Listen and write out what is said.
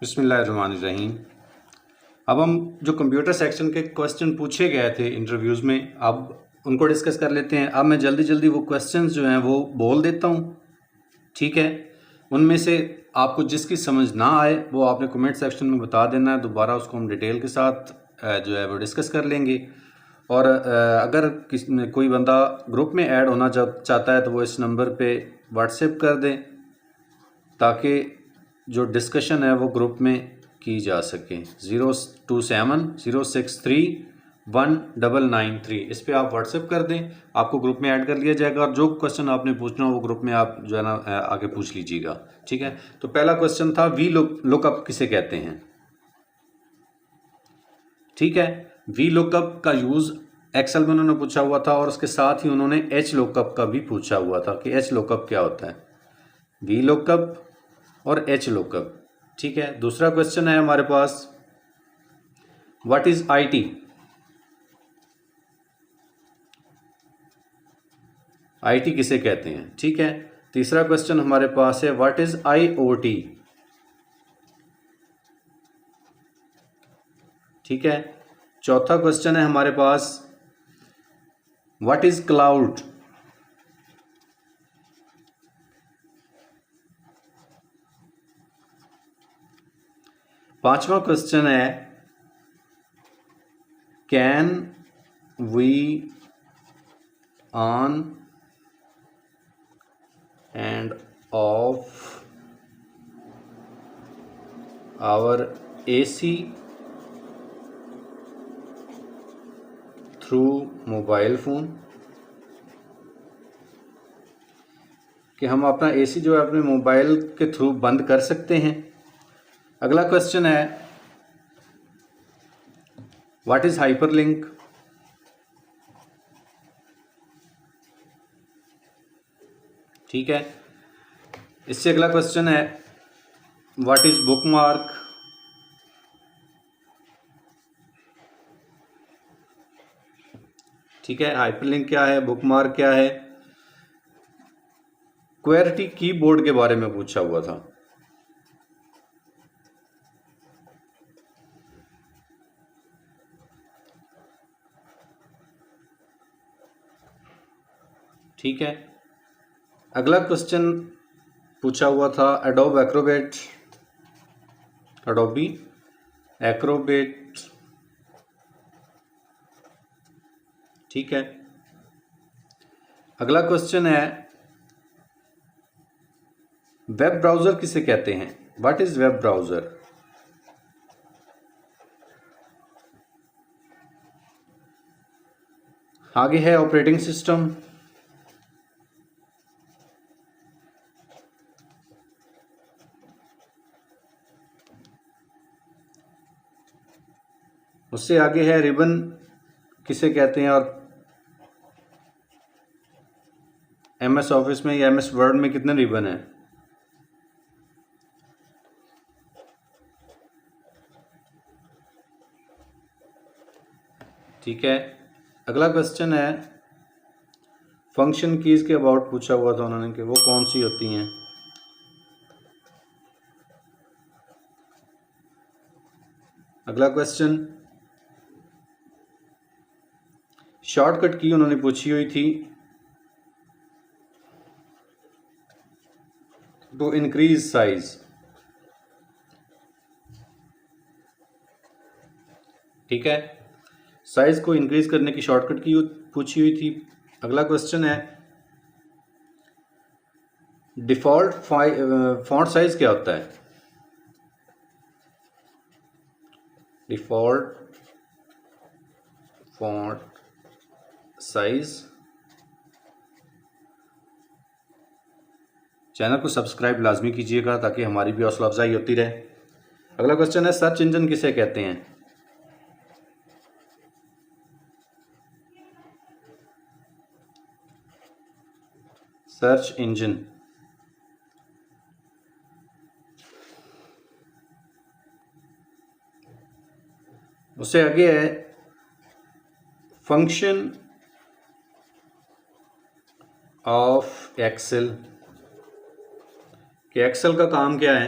बिस्मिल्लाहिर्रहमानिर्रहीम। अब हम जो कंप्यूटर सेक्शन के क्वेश्चन पूछे गए थे इंटरव्यूज़ में, अब उनको डिस्कस कर लेते हैं। अब मैं जल्दी जल्दी वो क्वेश्चंस जो हैं वो बोल देता हूँ, ठीक है। उनमें से आपको जिसकी समझ ना आए वो आपने कमेंट सेक्शन में बता देना है, दोबारा उसको हम डिटेल के साथ जो है वो डिस्कस कर लेंगे। और अगर कोई बंदा ग्रुप में ऐड होना चाहता है तो वो इस नंबर पे व्हाट्सएप कर दें ताकि जो डिस्कशन है वो ग्रुप में की जा सके। 02706319993 इस पे आप व्हाट्सएप कर दें, आपको ग्रुप में ऐड कर लिया जाएगा और जो क्वेश्चन आपने पूछना हो वो ग्रुप में आप जो है ना आगे पूछ लीजिएगा, ठीक है। तो पहला क्वेश्चन था वी लुकअप किसे कहते हैं, ठीक है। वी लुकअप का यूज़ एक्सेल में उन्होंने पूछा हुआ था और उसके साथ ही उन्होंने एच लुकअप का भी पूछा हुआ था कि एच लुकअप क्या होता है। वी लुकअप और एच लुकअप, ठीक है। दूसरा क्वेश्चन है हमारे पास व्हाट इज आईटी। आईटी किसे कहते हैं, ठीक है। तीसरा क्वेश्चन हमारे पास है व्हाट इज आईओटी, ठीक है। चौथा क्वेश्चन है हमारे पास व्हाट इज क्लाउड। पांचवा क्वेश्चन है can we on and off our AC through mobile phone, कि हम अपना एसी जो है अपने मोबाइल के थ्रू बंद कर सकते हैं। अगला क्वेश्चन है व्हाट इज हाइपरलिंक। ठीक है। इससे अगला क्वेश्चन है व्हाट इज बुकमार्क। ठीक है, हाइपरलिंक क्या है, बुकमार्क क्या है। क्वेरिटी कीबोर्ड के बारे में पूछा हुआ था। ठीक है। अगला क्वेश्चन पूछा हुआ था एडोबी एक्रोबेट, ठीक है। अगला क्वेश्चन है वेब ब्राउज़र किसे कहते हैं, व्हाट इज वेब ब्राउज़र। आगे है ऑपरेटिंग सिस्टम, उससे आगे है रिबन किसे कहते हैं और एमएस ऑफिस में या एमएस वर्ड में कितने रिबन हैं। ठीक है। अगला क्वेश्चन है फंक्शन कीज के अबाउट पूछा हुआ था उन्होंने कि वो कौन सी होती हैं। अगला क्वेश्चन शॉर्टकट की उन्होंने पूछी हुई थी टू इंक्रीज साइज, ठीक है। साइज को इंक्रीज करने की शॉर्टकट की पूछी हुई थी। अगला क्वेश्चन है डिफॉल्ट फॉन्ट साइज क्या होता है। Default font size. चैनल को सब्सक्राइब लाजमी कीजिएगा ताकि हमारी भी हौसला अफजाई होती रहे। अगला क्वेश्चन है सर्च इंजन किसे कहते हैं। Search engine. उससे आगे है फंक्शन ऑफ एक्सेल, कि एक्सेल का काम क्या है।